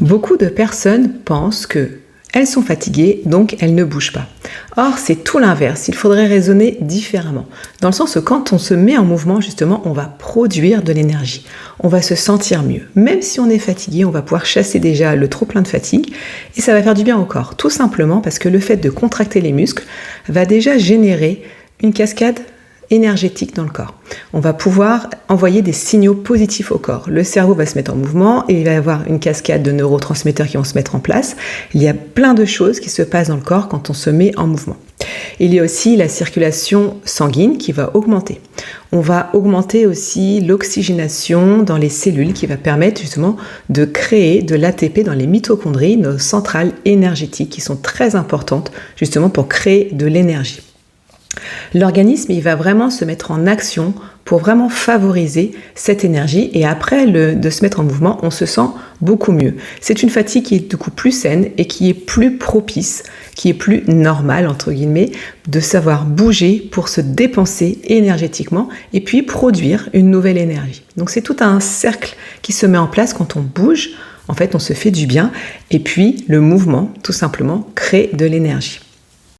Beaucoup de personnes pensent qu'elles sont fatiguées, donc elles ne bougent pas. Or, c'est tout l'inverse. Il faudrait raisonner différemment. Dans le sens où quand on se met en mouvement, justement, on va produire de l'énergie. On va se sentir mieux. Même si on est fatigué, on va pouvoir chasser déjà le trop-plein de fatigue et ça va faire du bien au corps. Tout simplement parce que le fait de contracter les muscles va déjà générer une cascade énergétique dans le corps. On va pouvoir envoyer des signaux positifs au corps. Le cerveau va se mettre en mouvement et il va y avoir une cascade de neurotransmetteurs qui vont se mettre en place. Il y a plein de choses qui se passent dans le corps quand on se met en mouvement. Il y a aussi la circulation sanguine qui va augmenter. On va augmenter aussi l'oxygénation dans les cellules qui va permettre justement de créer de l'ATP dans les mitochondries, nos centrales énergétiques qui sont très importantes justement pour créer de l'énergie. L'organisme, il va vraiment se mettre en action pour vraiment favoriser cette énergie et après de se mettre en mouvement, on se sent beaucoup mieux. C'est une fatigue qui est du coup plus saine et qui est plus propice, qui est plus normale entre guillemets, de savoir bouger pour se dépenser énergétiquement et puis produire une nouvelle énergie. Donc c'est tout un cercle qui se met en place quand on bouge. En fait, on se fait du bien et puis le mouvement, tout simplement, crée de l'énergie.